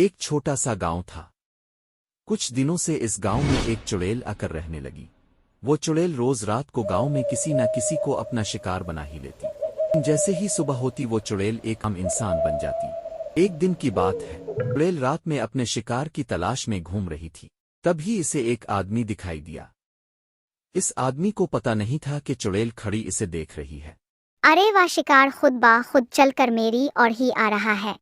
एक छोटा सा गांव था। कुछ दिनों से इस गांव में एक चुड़ैल आकर रहने लगी। वो चुड़ैल रोज रात को गांव में किसी न किसी को अपना शिकार बना ही लेती। जैसे ही सुबह होती वो चुड़ैल एक आम इंसान बन जाती। एक दिन की बात है, चुड़ैल रात में अपने शिकार की तलाश में घूम रही थी। तभी इसे एक आदमी दिखाई दिया। इस आदमी को पता नहीं था कि चुड़ैल खड़ी इसे देख रही है। अरे वाह, शिकार खुद ब खुद चलकर मेरी और ही आ रहा है।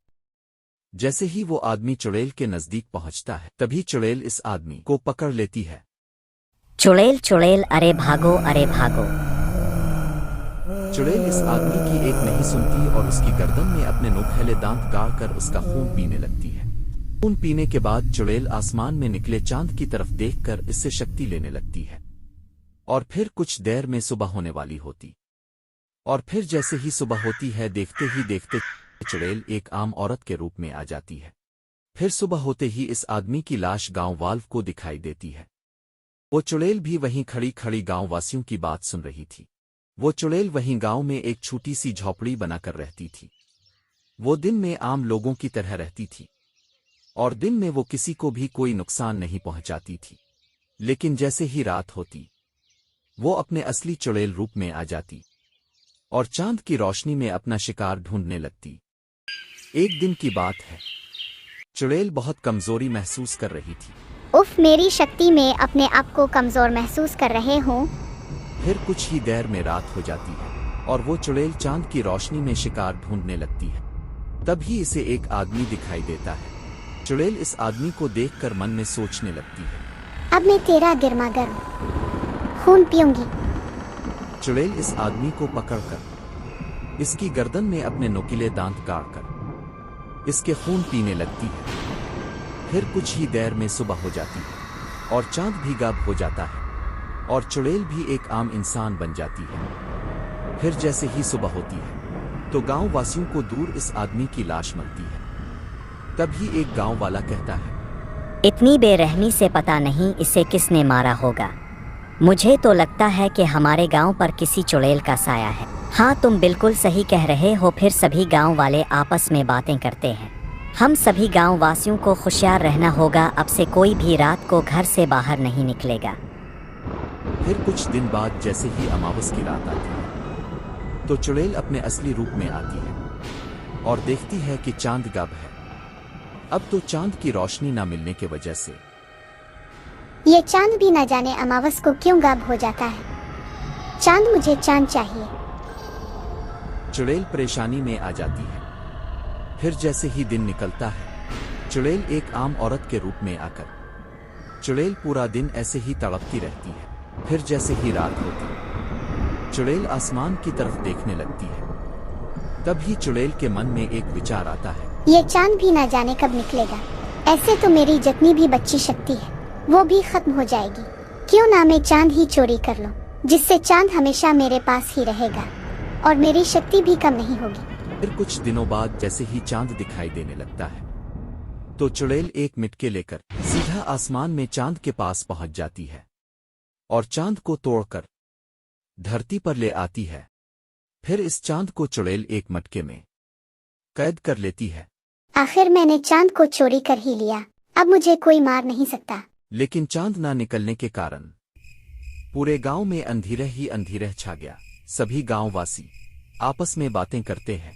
जैसे ही वो आदमी चुड़ैल के नजदीक पहुंचता है, तभी चुड़ैल इस आदमी को पकड़ लेती है। चुड़ैल चुड़ैल अरे भागो अरे भागो। चुड़ैल इस आदमी की एक नहीं सुनती और उसकी गर्दन में अपने नुकीले दांत गाड़कर उसका खून पीने लगती है। खून पीने के बाद चुड़ैल आसमान में निकले चांद की तरफ देखकर इससे शक्ति लेने लगती है। और फिर कुछ देर में सुबह होने वाली होती। और फिर जैसे ही सुबह होती है, देखते ही देखते चुड़ैल एक आम औरत के रूप में आ जाती है। फिर सुबह होते ही इस आदमी की लाश गांव वाल्व को दिखाई देती है। वो चुड़ैल भी वहीं खड़ी खड़ी गांव वासियों की बात सुन रही थी। वो चुड़ैल वहीं गांव में एक छोटी सी झोपड़ी बनाकर रहती थी। वो दिन में आम लोगों की तरह रहती थी और दिन में वो किसी को भी कोई नुकसान नहीं पहुंचाती थी। लेकिन जैसे ही रात होती, वो अपने असली चुड़ैल रूप में आ जाती और चांद की रोशनी में अपना शिकार ढूंढने लगती। एक दिन की बात है, चुड़ैल बहुत कमजोरी महसूस कर रही थी। उफ, मेरी शक्ति में अपने आप को कमजोर महसूस कर रहे हूँ। फिर कुछ ही देर में रात हो जाती है और वो चुड़ैल चांद की रोशनी में शिकार ढूंढने लगती है। तभी इसे एक आदमी दिखाई देता है। चुड़ैल इस आदमी को देखकर मन में सोचने लगती है, अब मैं तेरा गर्मा गर्म खून पीऊंगी। चुड़ैल इस आदमी को पकड़कर इसकी गर्दन में अपने नुकीले दांत गाड़कर इसके खून पीने लगती है। फिर कुछ ही देर में सुबह हो जाती है और चांद भी गायब हो जाता है और चुड़ैल भी एक आम इंसान बन जाती है। फिर जैसे ही सुबह होती है तो गांव वासियों को दूर इस आदमी की लाश मिलती है। तभी एक गांव वाला कहता है, इतनी बेरहमी से पता नहीं इसे किसने मारा होगा। मुझे तो लगता है कि हमारे गांव पर किसी चुड़ैल का साया है। हाँ, तुम बिल्कुल सही कह रहे हो। फिर सभी गांव वाले आपस में बातें करते हैं। हम सभी गांव वासियों को होशियार रहना होगा। अब से कोई भी रात को घर से बाहर नहीं निकलेगा। फिर कुछ दिन बाद जैसे ही अमावस की रात आती है तो चुड़ैल अपने असली रूप में आती है और देखती है कि चांद गायब है। अब तो चांद की रोशनी न मिलने की वजह से ये चांद भी न जाने अमावस को क्यों गायब हो जाता है। चांद, मुझे चांद चाहिए। चुड़ैल परेशानी में आ जाती है। फिर जैसे ही दिन निकलता है, चुड़ैल एक आम औरत के रूप में आकर चुड़ैल पूरा दिन ऐसे ही तड़पती रहती है। फिर जैसे ही रात होती, चुड़ैल आसमान की तरफ देखने लगती है। तभी चुड़ैल के मन में एक विचार आता है, ये चांद भी न जाने कब निकलेगा। ऐसे तो मेरी जितनी भी बची शक्ति है वो भी खत्म हो जाएगी। क्यों ना मैं चांद ही चोरी कर लूं, जिससे चांद हमेशा मेरे पास ही रहेगा और मेरी शक्ति भी कम नहीं होगी। फिर कुछ दिनों बाद जैसे ही चांद दिखाई देने लगता है तो चुड़ैल एक मिटके लेकर सीधा आसमान में चांद के पास पहुंच जाती है और चांद को तोड़कर धरती पर ले आती है। फिर इस चांद को चुड़ैल एक मटके में कैद कर लेती है। आखिर मैंने चांद को चोरी कर ही लिया, अब मुझे कोई मार नहीं सकता। लेकिन चांद ना निकलने के कारण पूरे गांव में अंधेरा ही अंधेरा छा गया। सभी गांववासी आपस में बातें करते हैं,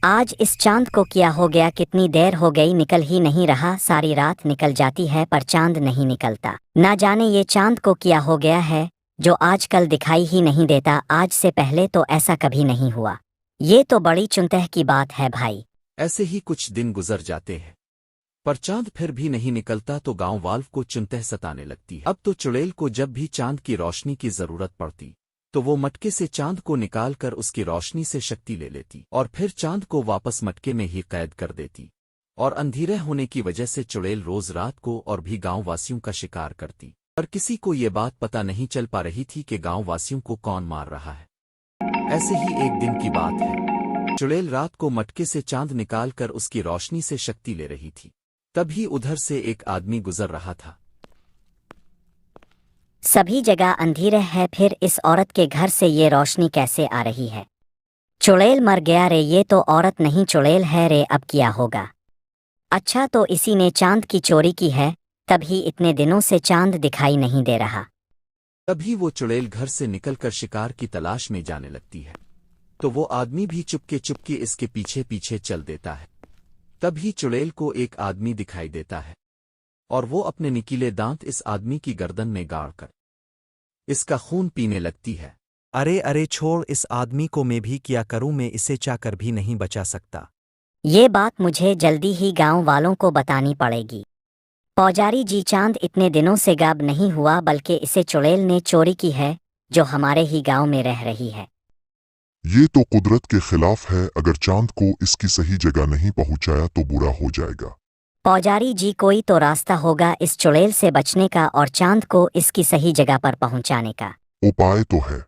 आज इस चांद को क्या हो गया। कितनी देर हो गई, निकल ही नहीं रहा। सारी रात निकल जाती है पर चांद नहीं निकलता। ना जाने ये चांद को क्या हो गया है जो आजकल दिखाई ही नहीं देता। आज से पहले तो ऐसा कभी नहीं हुआ। ये तो बड़ी चिंता की बात है भाई। ऐसे ही कुछ दिन गुजर जाते हैं पर चांद फिर भी नहीं निकलता तो गांव वाल्व को चिंता सताने लगती है। अब तो चुड़ैल को जब भी चांद की रोशनी की जरूरत पड़ती तो वो मटके से चांद को निकालकर उसकी रोशनी से शक्ति ले लेती और फिर चांद को वापस मटके में ही कैद कर देती। और अंधेरे होने की वजह से चुड़ैल रोज रात को और भी गांव वासियों का शिकार करती। पर किसी को ये बात पता नहीं चल पा रही थी कि गांव वासियों को कौन मार रहा है। ऐसे ही एक दिन की बात है, चुड़ैल रात को मटके से चांद निकालकर उसकी रोशनी से शक्ति ले रही थी। तभी उधर से एक आदमी गुजर रहा था। सभी जगह अंधेरा है, फिर इस औरत के घर से ये रोशनी कैसे आ रही है। चुड़ैल मर गया रे, ये तो औरत नहीं चुड़ैल है रे, अब क्या होगा। अच्छा, तो इसी ने चांद की चोरी की है, तभी इतने दिनों से चांद दिखाई नहीं दे रहा। तभी वो चुड़ैल घर से निकलकर शिकार की तलाश में जाने लगती है। तो वो आदमी भी चुपके चुपके इसके पीछे पीछे चल देता है। तभी चुड़ैल को एक आदमी दिखाई देता है और वो अपने निकीले दांत इस आदमी की गर्दन में गाड़कर इसका खून पीने लगती है। अरे अरे छोड़ इस आदमी को, मैं भी क्या करूं, मैं इसे चाहकर भी नहीं बचा सकता। ये बात मुझे जल्दी ही गांव वालों को बतानी पड़ेगी। पौजारी जी, चांद इतने दिनों से गायब नहीं हुआ, बल्कि इसे चुड़ैल ने चोरी की है, जो हमारे ही गांव में रह रही है। ये तो कुदरत के खिलाफ है। अगर चांद को इसकी सही जगह नहीं पहुंचाया तो बुरा हो जाएगा। पौजारी जी, कोई तो रास्ता होगा इस चुड़ैल से बचने का और चांद को इसकी सही जगह पर पहुंचाने का। उपाय तो है।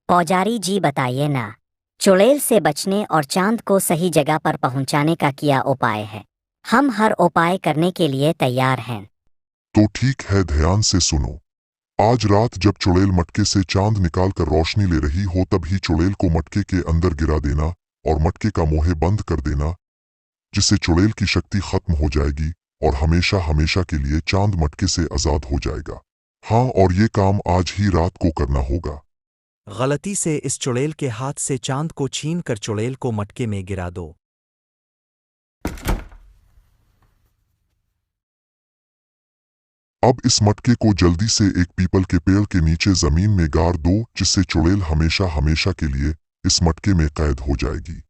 पौजारी जी बताइए ना, चुड़ैल से बचने और चांद को सही जगह पर पहुंचाने का क्या उपाय है? हम हर उपाय करने के लिए तैयार हैं। तो ठीक है, ध्यान से सुनो। आज रात जब चुड़ैल मटके से चांद निकाल कर रोशनी ले रही हो, तभी चुड़ैल को मटके के अंदर गिरा देना और मटके का मुंह बंद कर देना, जिससे चुड़ैल की शक्ति खत्म हो जाएगी और हमेशा हमेशा के लिए चांद मटके से आजाद हो जाएगा। हाँ, और ये काम आज ही रात को करना होगा। गलती से इस चुड़ैल के हाथ से चांद को छीन कर चुड़ैल को मटके में गिरा दो। अब इस मटके को जल्दी से एक पीपल के पेड़ के नीचे जमीन में गाड़ दो, जिससे चुड़ैल हमेशा हमेशा के लिए इस मटके में कैद हो जाएगी।